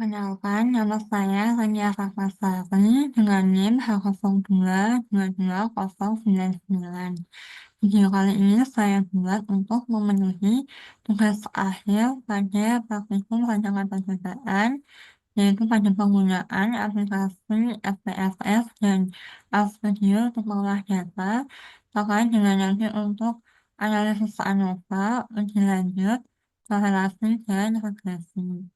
Kenalkan, nama saya Rania Ratnasari dengan NIM H02220099. Video kali ini saya buat untuk memenuhi tugas akhir pada praktikum rancangan pekerjaan, yaitu pada penggunaan aplikasi SPSS dan RStudio untuk mengolah data terkait dengan nanti untuk analisis ANOVA, uji lanjut, korelasi, dan regresi.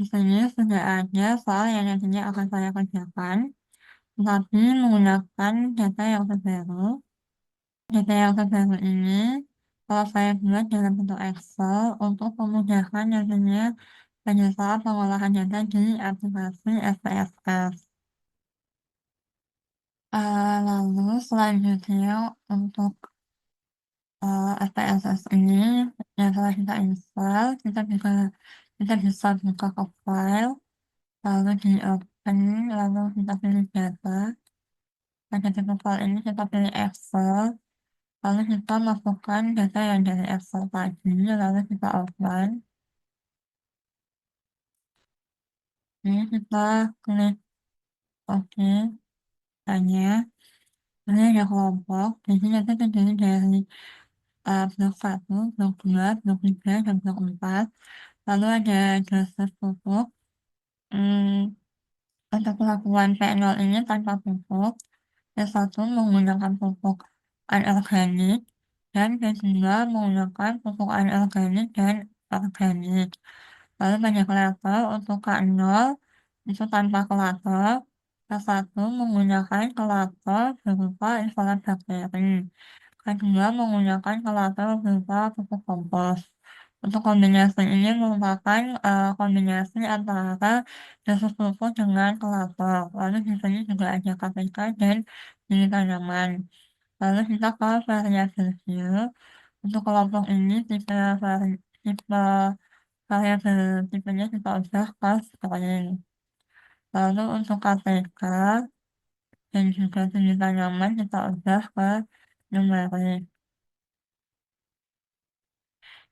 Di sini sudah ada soal yang nantinya akan saya kerjakan, tetapi menggunakan data yang terbaru. Data yang terbaru ini kalau saya buat dalam bentuk Excel untuk memudahkan nantinya pada saat pengolahan data di aplikasi SPSS. Lalu selanjutnya untuk SPSS ini yang telah kita install, kita bisa buka ke file, lalu di open, lalu kita pilih data. Pada tipe file ini kita pilih Excel, lalu kita masukkan data yang dari Excel tadi, lalu kita open. Ini kita klik OK, tanya. Ini ada kelompok, di sini nanti terdiri dari blok 1, blok 2, blok 3, dan blok 4. Lalu ada dosis pupuk. Hmm, untuk pelakuan P0 ini tanpa pupuk. P1 menggunakan pupuk anorganik dan P2 menggunakan pupuk anorganik dan organik. Lalu pada kelator untuk K0 itu tanpa kelator, K1 menggunakan kelator berupa isolat bakteri, K2 menggunakan kelator berupa pupuk kompos. Untuk kombinasi ini merupakan kombinasi antara dosis pupuk dengan kelator. Lalu di sini juga ada KPK dan biji tanaman. Lalu kita ke variabel view. Untuk kelompok ini tipe variabel tipenya kita ubah ke string. Lalu untuk KPK dan juga biji tanaman kita ubah ke numerik.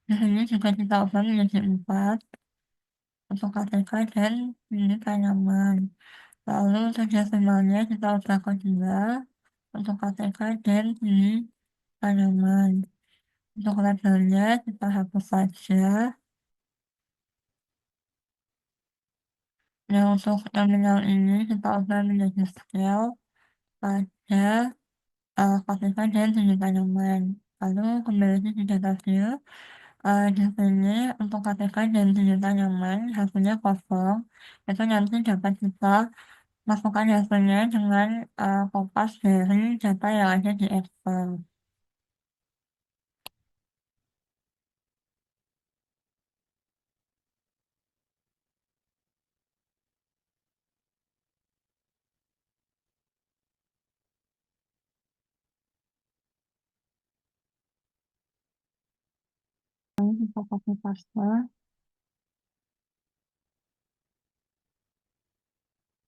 Di sini juga kita ubah menjadi 4 untuk KPK dan biji tanaman. Lalu untuk desimalnya kita ubah ke 2 untuk KPK dan biji tanaman. Untuk labelnya kita hapus saja. Nah, untuk nominal ini kita ubah menjadi scale pada KPK dan biji tanaman. Lalu kembali ke data view. Di sini untuk KPK dan biji tanaman hasilnya kosong. Itu nanti dapat kita masukkan hasilnya dengan kopas dari data yang ada di Excel. Lalu kita copy paste.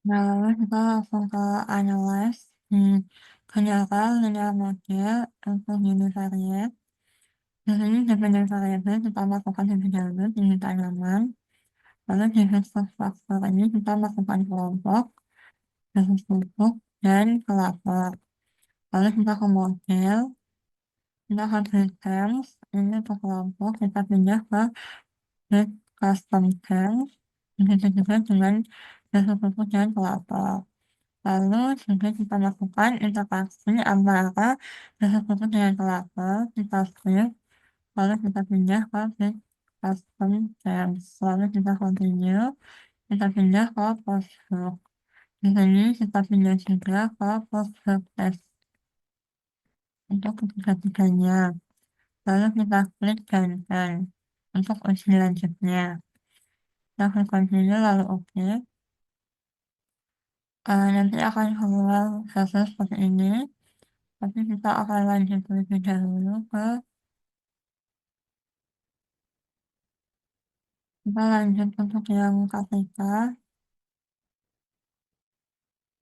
Nah, lalu kita langsung ke analyze di gunakan linear model untuk univariate. Di sini dependent variable kita masukkan lebih dahulu di tanaman. Lalu di resource structure ini kita masukkan kelompok, resource pupuk, dan kelapa. Lalu kita ke model, kita ke grid terms, ini untuk kelompok, kita pindah ke grid custom terms, begitu juga dengan resource pupuk dan kelapa. Lalu juga kita lakukan interaksi antara resource pupuk dengan kelapa, kita save, lalu kita pindah ke grid custom terms, lalu kita continue, kita pindah ke postgroup. Di sini kita pindah juga ke postgroup test untuk ketiga-tiganya. Lalu kita klik ganti untuk uji lanjutnya. Kita klik continue lalu OK. Nanti akan keluar hasil seperti ini. Tapi kita akan lanjut terlebih dahulu ke kita lanjut untuk yang KPK.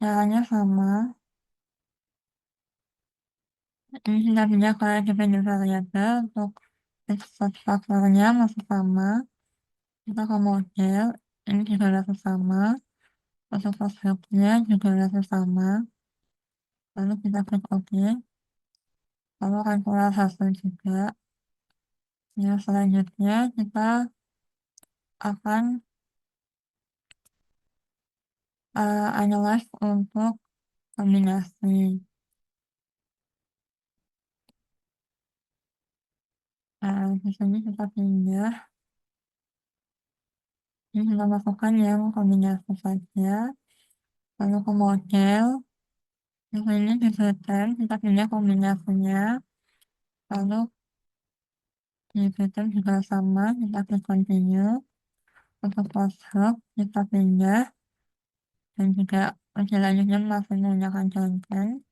Caranya sama. Ini kita pindah ke dependent variable untuk export faktornya masih sama. Kita ke model. ini juga level sama, untuk password-nya juga level sama, lalu kita klik OK, lalu akan keluar hasil juga. Yang selanjutnya kita akan analyze untuk kombinasi. Di sini kita pindah, ini kita masukkan yang kombinasi saja, lalu ke model, di sini di pattern kita pindah kombinasinya, lalu di pattern juga sama, kita klik continue, untuk password kita pindah, dan juga selanjutnya masih menggunakan content,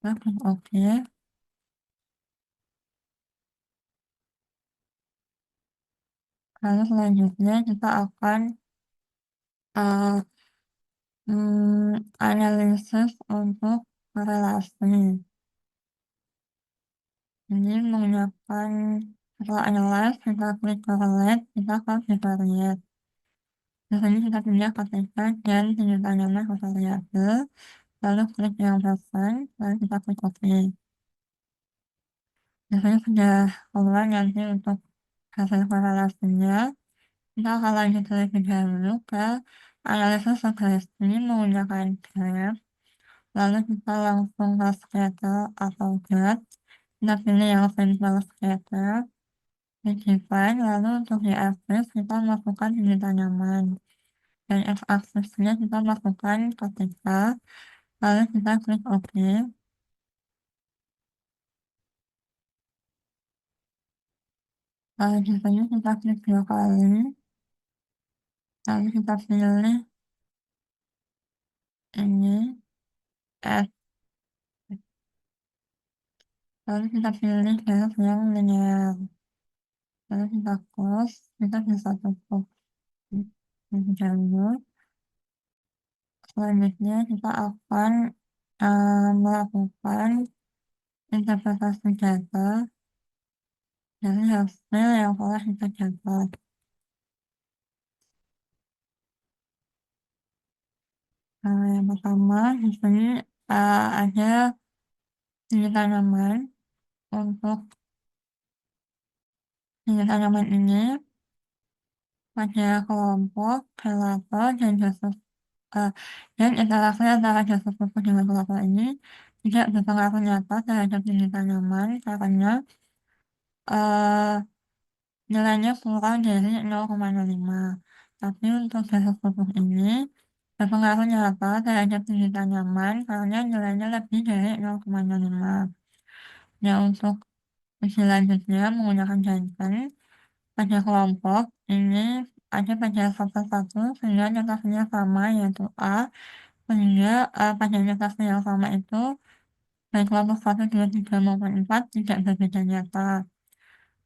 kita klik OK, lalu selanjutnya kita akan uh, analisis untuk korelasi. Ini menggunakan setelah analyze, kita klik correlate, kita ke covariate. Di sini kita pindah ketika dan sudut tanaman variabel, lalu klik yang persen, lalu kita klik OK. Di sini sudah keluar nanti untuk hasil korelasinya. Kita akan lanjut terlebih dahulu ke analisis regresi menggunakan graph. Lalu kita langsung ke scatter atau dot. Kita pilih yang simple scatter. Di define, lalu untuk di axis kita masukkan sudut tanaman. Dan x-axisnya kita masukkan ketika. Lalu kita klik OK. Lalu di sini kita klik 2 kali. Lalu kita pilih ini F. Lalu kita pilih graph yang linear. Lalu kita close, kita bisa tutup lebih dahulu. Selanjutnya kita akan melakukan interpretasi data dari hasil yang telah kita dapat. Yang pertama di sini ada jenis tanaman. Untuk jenis tanaman ini pada kelompok kelapa dan jasad dan interaksi antara jasad pupuk dengan kelapa ini tidak berpengaruh nyata terhadap jenis tanaman karena uh, nilainya kurang dari 0,05. Tapi untuk jasad pupuk ini berpengaruh nyata terhadap jenis tanaman karena nilainya lebih dari 0,05. Nah, untuk selanjutnya menggunakan jantan pada kelompok ini ada pada faktor 1 sehingga notasinya sama yaitu A, sehingga pada notasi yang sama itu baik kelompok 1, 2, 3 maupun 4 tidak berbeda nyata.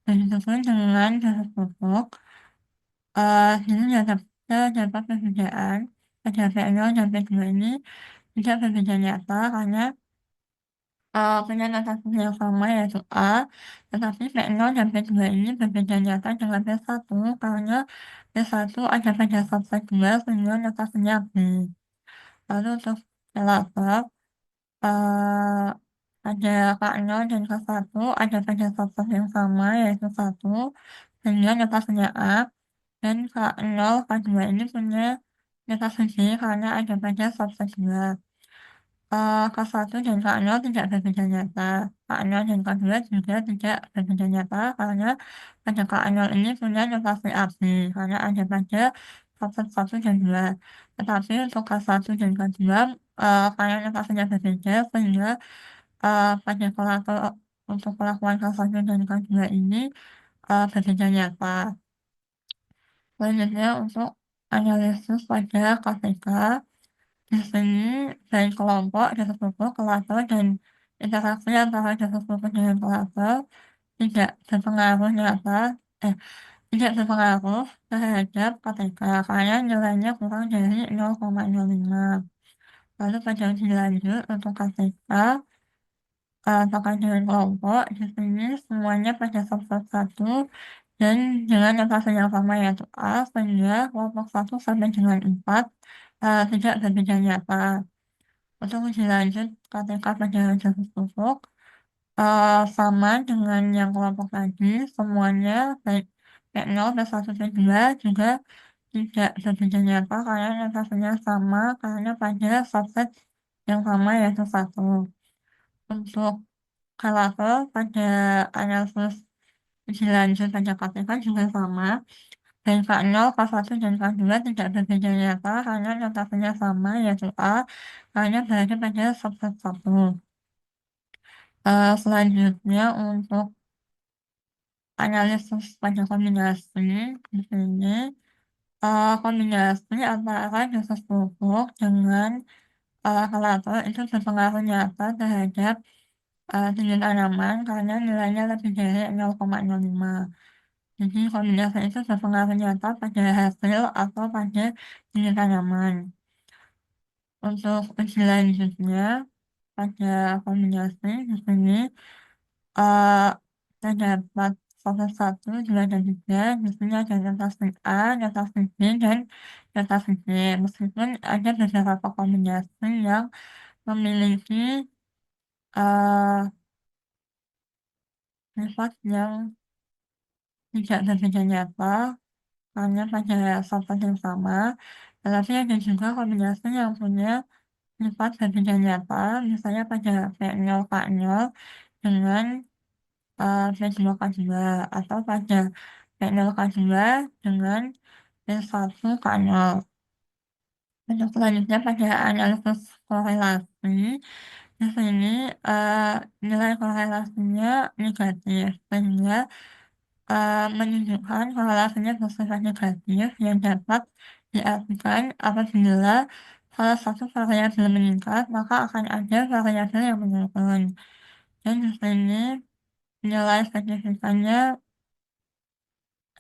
Begitu pun dengan garis pupuk, ini dapat perbedaan pada V0 dan V2 ini tidak berbeda nyata karena punya notasi yang sama yaitu A, tetapi V0 dan V2 ini berbeda nyata dengan V1 karena V1 ada pada subset 2 sehingga notasinya B. Lalu untuk relator, ada K0 dan K1 ada pada subset yang sama yaitu 1 sehingga notasinya A, dan K0, K2 ini punya notasi B karena ada pada subset 2. K1 dan K0 tidak berbeda nyata. K0 dan K2 juga tidak berbeda nyata karena pada K0 ini punya notasi AB karena ada pada subset 1 dan 2. Tetapi untuk K1 dan K2 karena notasinya berbeda sehingga pada untuk pelakuan K1 dan K2 ini berbeda nyata. Selanjutnya untuk analisis pada KTK. Di sini baik kelompok, jasad pupuk, kelater, dan interaksi antara jasad pupuk dengan kelater tidak berpengaruh nyata, tidak berpengaruh terhadap KTK karena nilainya kurang dari 0,05. Lalu pada uji lanjut untuk KTK, terkait dengan kelompok, di sini semuanya pada subset 1 dan dengan notasi yang sama yaitu A, sehingga kelompok 1 sampai dengan 4 tidak berbeda nyata. Untuk uji lanjut KTK pada Joseph Pupuk sama dengan yang kelompok tadi, semuanya baik P0 dan 1 P2 juga tidak berbeda nyata karena notasinya sama karena pada subset yang sama yaitu 1. Untuk Kalater pada analisis uji lanjut pada KTK juga sama, dan K0, K1, dan K2 tidak berbeda nyata karena notasinya sama yaitu A karena berada pada subset 1. Selanjutnya untuk analisis pada kombinasi di sini, kombinasi antara dosis pupuk dengan kalater itu berpengaruh nyata terhadap tinggi tanaman karena nilainya lebih dari 0,05. Jadi kombinasi itu berpengaruh nyata pada hasil atau pada tinggi tanaman. Untuk uji lanjutnya pada kombinasi di sini eh, terdapat fase 1, 2, dan 3. Di sini ada notasi A, notasi B, dan notasi C. Meskipun ada beberapa kombinasi yang memiliki eh, sifat yang tidak berbeda nyata hanya pada sifat yang sama, tetapi ada juga kombinasi yang punya sifat berbeda nyata, misalnya pada P0 K0 dengan P2K2 atau pada P0K2 dengan P1 K0. Untuk selanjutnya pada analisis korelasi, di sini nilai korelasinya negatif, sehingga menunjukkan korelasinya bersifat negatif yang dapat diartikan apabila salah satu variabel meningkat, maka akan ada variabel yang menurun. Dan di sini nilai signifikannya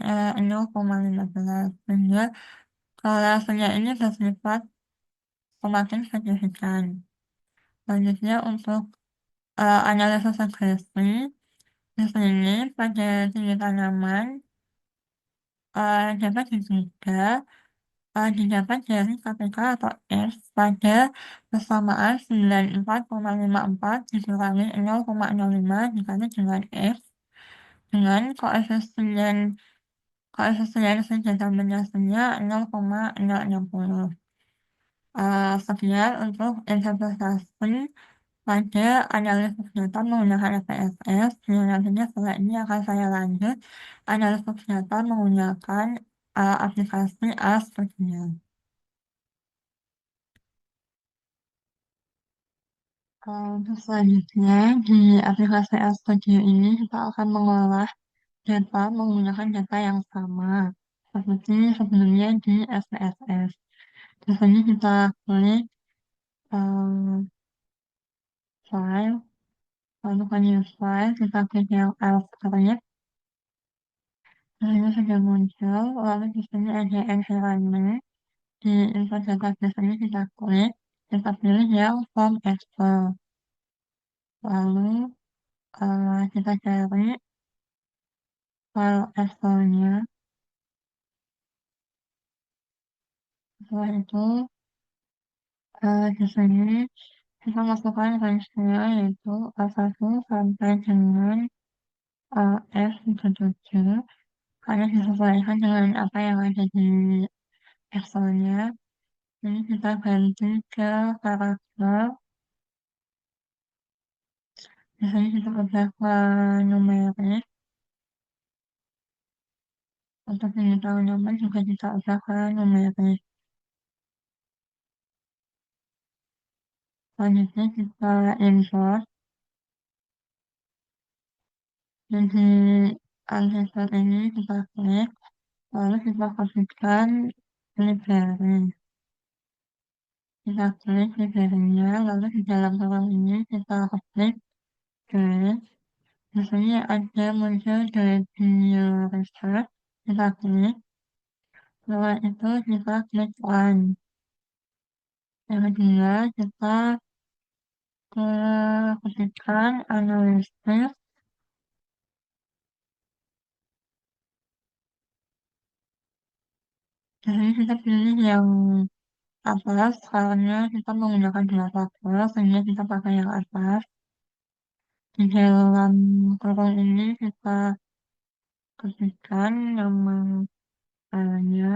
0,15, sehingga korelasinya ini bersifat semakin signifikan. Selanjutnya untuk analisis regresi, di sini pada tinggi tanaman dapat diduga didapat dari KPK atau S pada persamaan 94,54 dikurangi 0,05 dikali dengan F dengan koefisien sedeterminasinya 0,060. Sekian untuk interpretasi pada analisis data menggunakan SPSS, yang nantinya setelah ini akan saya lanjut analisis data menggunakan aplikasi Ask-Studio. Untuk selanjutnya, di aplikasi Ask-Studio ini kita akan mengolah data menggunakan data yang sama seperti sebelumnya di SPSS. Di sini kita klik file, lalu ke new file, kita klik yang L-script. Ini sudah muncul, lalu di sini ada environment. Di info database ini kita klik, kita pilih yang form export. Lalu kita cari file exportnya. Setelah itu di sini kita masukkan range-nya yaitu A1 sampai dengan F7 karena disesuaikan dengan apa yang ada di Excelnya. Ini kita ganti ke karakter. Di sini kita ubah ke numerik. Untuk tahu nama juga kita ubah ke numerik. Selanjutnya kita import. Dan di ancestor ini kita klik. Lalu kita pastikan library. Kita klik library-nya. Lalu di dalam kolom ini kita klik create. Di sini ada muncul dari new research. Kita klik. Setelah itu kita klik run. Yang kedua kita ketikkan analisis Biasanya kita pilih yang atas karena kita menggunakan gelas wafer sehingga kita pakai yang atas. Di dalam kurung ini kita ketikkan nama filenya,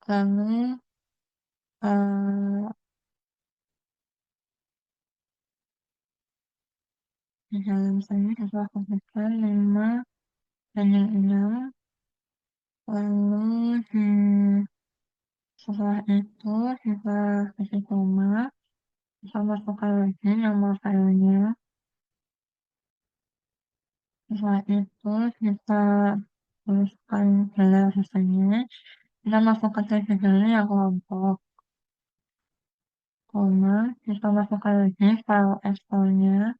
lalu eh, di dalam sini kita ketikkan 5 dan yang 6, lalu setelah itu kita kasih koma, kita masukkan lagi nama filenya, setelah itu kita tuliskan gelar sisanya, kita masukkan ke judulnya yang kelompok, koma, kita masukkan lagi file Excel-nya,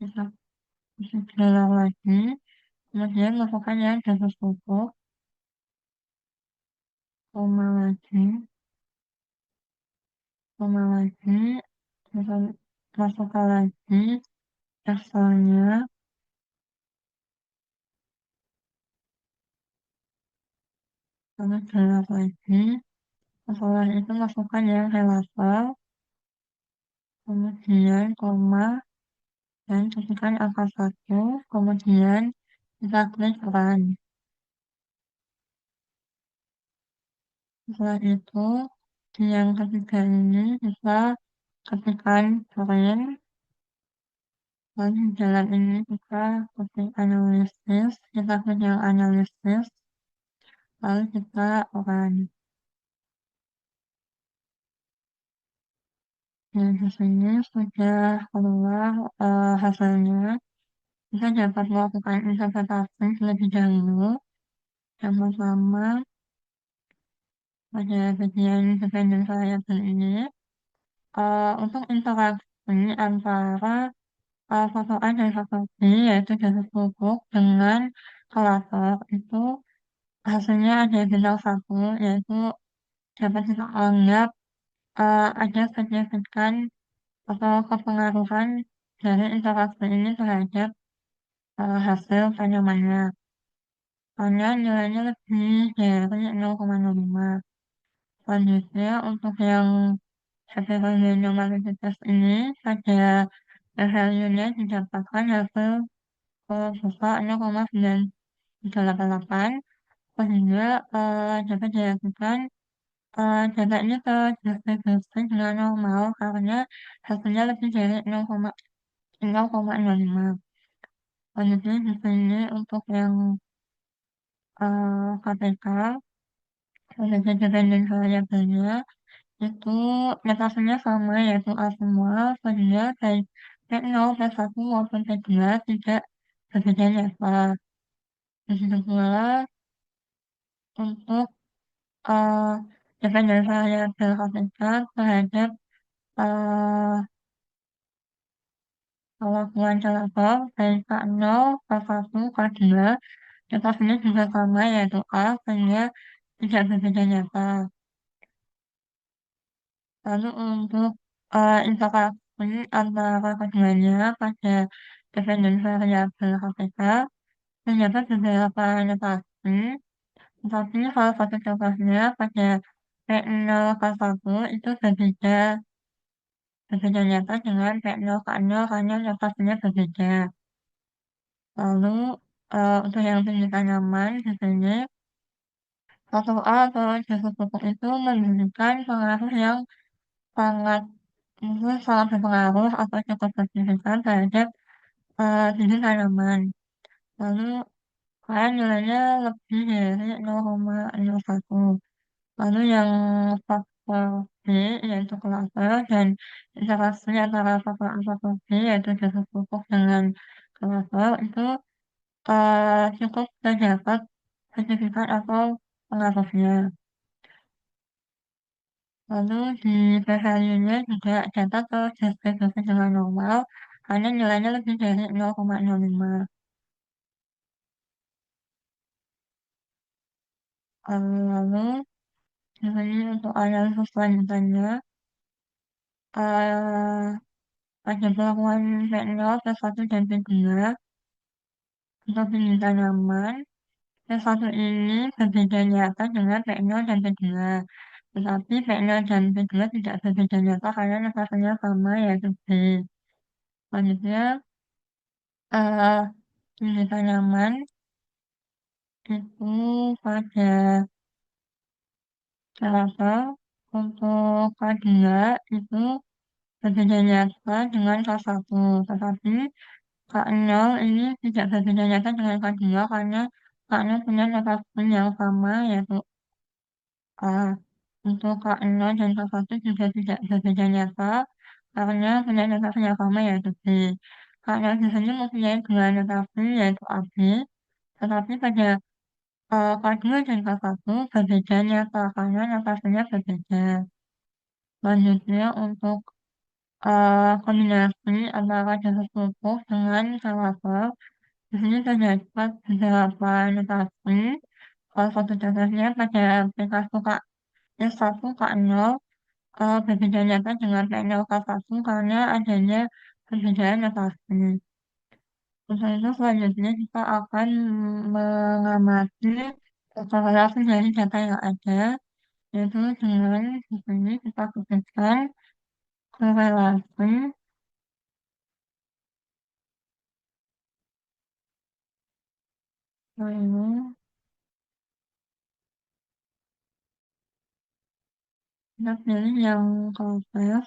kita isi gelar lagi, kemudian masukkan yang garis pupuk, koma lagi, koma lagi, kita masukkan lagi Excel-nya, lalu gelar lagi, setelah itu masukkan yang relator, kemudian koma, dan ketikkan angka 1, kemudian kita klik run. Setelah itu, di yang ketiga ini kita ketikkan print, lalu di dalam ini kita ketik analisis, kita klik yang analisis, lalu kita run. Dan di sini sudah keluar hasilnya. Kita dapat melakukan interpretasi terlebih dahulu. Yang pertama, pada bagian dependent variable ini, untuk interaksi antara foto A dan foto B, yaitu garis lubuk dengan kolator, itu hasilnya ada bintang satu, yaitu dapat kita anggap ada signifikan atau kepengaruhan dari interaksi ini terhadap hasil tanamannya. Karena nilainya lebih dari 0,05. Selanjutnya, untuk yang heterogenomorfitas ini, pada value-nya didapatkan hasil berupa 0,938, sehingga dapat dilakukan data ini terdistribusi dengan normal karena hasilnya lebih dari 0,05. Selanjutnya di sini untuk yang KPK, kemudian dan variabelnya, itu metodenya sama yaitu A semua, sehingga baik P0, P1 maupun P2 tidak berbeda nyata. Begitu pula untuk uh, dan variabel KPK terhadap uh, kelakuan contoh baik K0, K1, K2, metodenya juga sama yaitu A, sehingga tidak berbeda nyata. Lalu untuk interaksi antara keduanya pada dependen variabel KPK terdapat beberapa notasi, tetapi salah satu contohnya pada P0 K1 itu berbeda nyata dengan P0 K0 karena notasinya berbeda. Lalu untuk yang tinggi tanaman di sini satu A atau jasa pupuk itu menunjukkan pengaruh yang sangat itu sangat berpengaruh atau cukup signifikan terhadap tinggi tanaman. Lalu kan nilainya lebih dari 0,01. Lalu yang faktor B yaitu kelasnya dan interaksi antara faktor A faktor B yaitu jasa pupuk dengan kelasnya itu cukup terdapat signifikan atau pengaruhnya. Lalu di p-value-nya juga dapat terdistribusi dengan normal karena nilainya lebih dari 0,05. Lalu ini untuk analisis selanjutnya, pada perlakuan P0, P1, dan P2 untuk pendidikan nyaman. P1 ini berbeda nyata dengan P0 dan P2. Tetapi P0 dan P2 tidak berbeda nyata karena notasinya sama yaitu B. Selanjutnya, eh, pendidikan nyaman itu pada cara untuk K2 itu berbeda nyata dengan K1. Tetapi K0 ini tidak berbeda nyata dengan K2 karena K0 punya notasi yang sama yaitu A. Untuk K0 dan K1 juga tidak berbeda nyata karena punya notasi yang sama yaitu B. K0 di sini mempunyai dua notasi yaitu AB, tetapi pada K2 dan K1 berbeda nyata karena notasinya berbeda. Selanjutnya untuk kombinasi antara dasar pupuk dengan kalapel. Di sini terdapat beberapa notasi. Salah satu contohnya pada P1 K1 K0 berbeda nyata dengan P0 K1 karena adanya perbedaan notasi. Untuk itu selanjutnya kita akan mengamati korelasi dari data yang ada, yaitu dengan di sini kita ketikkan korelasi lalu kita pilih yang kompres.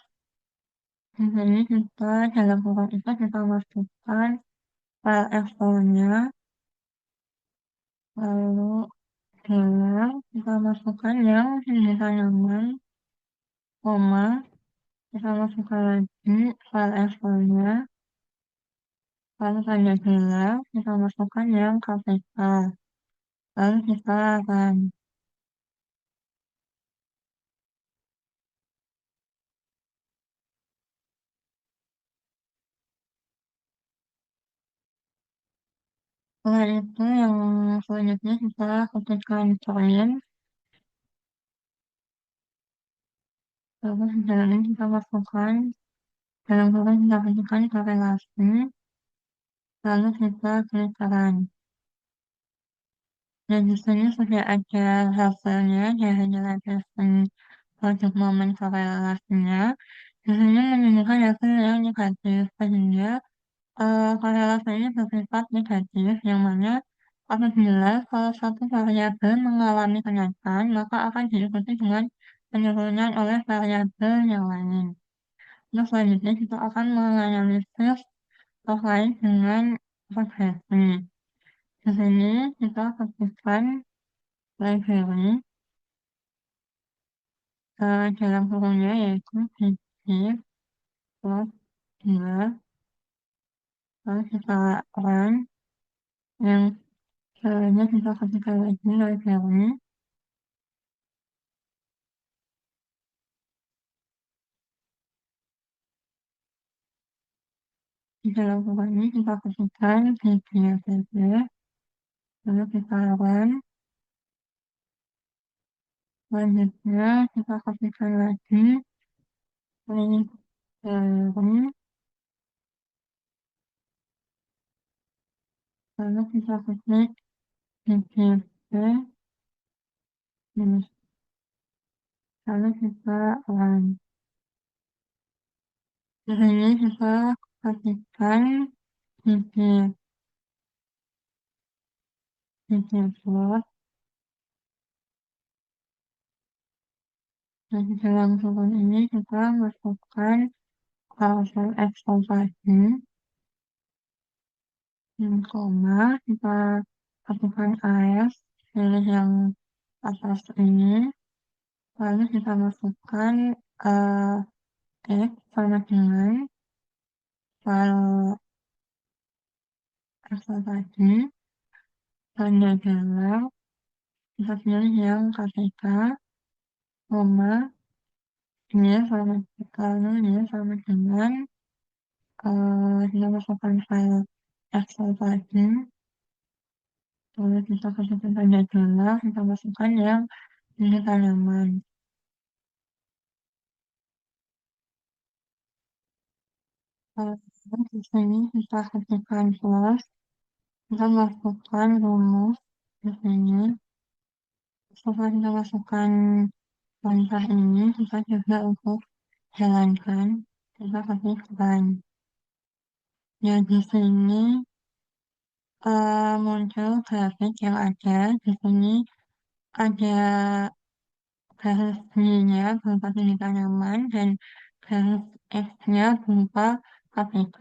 Di sini kita dalam kurung itu kita masukkan file Excel-nya, lalu dalam kita masukkan yang kita nyaman, koma, kita masukkan lagi file Excel-nya, lalu tanda gelar, kita masukkan yang KPK, lalu kita akan setelah itu yang selanjutnya kita ketikkan print, lalu di dalam ini kita masukkan dalam kurung kita ketikkan korelasi, lalu kita klik run. Dan di sini sudah ada hasilnya dari nilai testing untuk momen korelasinya. Di sini menunjukkan hasil yang negatif, sehingga korelasi ini bersifat negatif, yang mana apabila salah satu variabel mengalami kenaikan, maka akan diikuti dengan penurunan oleh variabel yang lain. Terus selanjutnya kita akan menganalisis terkait dengan regresi. Di sini kita ketikkan library dalam kurungnya yaitu fiktif plus 2 lalu kita run yang selanjutnya kita ketikkan lagi library di dalam kurung ini kita ketikkan pppp lalu kita run selanjutnya kita ketikkan lagi library lalu kita ketik ppp lalu kita run. Di sini kita ketikkan pp plus dan di dalam kurung ini kita masukkan sel Excel tadi koma kita masukkan AS pilih yang atas ini lalu kita masukkan X sama dengan file Excel tadi tanda gelar kita pilih yang KTK koma ini sama lalu ini sama dengan kita masukkan file Excel tadi lalu kita kasihkan tanda gelar kita masukkan yang ini tanaman. Di sini kita ketikkan plus, kita masukkan rumus di sini. Setelah kita masukkan perintah ini, kita coba untuk jalankan, kita ketikkan. Ya, di sini muncul grafik yang ada. Di sini ada garis Y-nya berupa tinggi tanaman dan garis X-nya berupa KPK.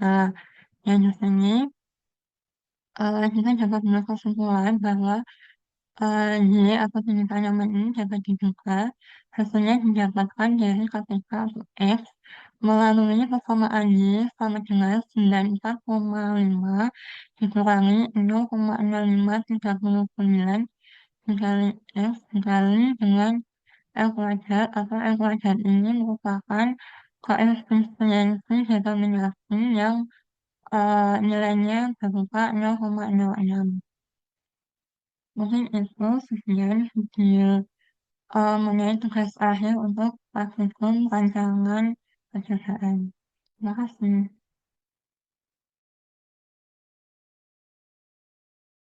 Dan di sini kita dapat membuat kesimpulan bahwa Y atau tinggi tanaman ini dapat diduga hasilnya didapatkan dari KPK atau X melalui persamaan Y sama dengan 94,5 dikurangi 0,0539 dikali X dikali dengan L kuadrat atau L kuadrat ini merupakan koefisiensi determinasi yang nilainya berupa 0,06. Mungkin itu sekian video mengenai tugas akhir untuk praktikum rancangan pekerjaan. Terima kasih.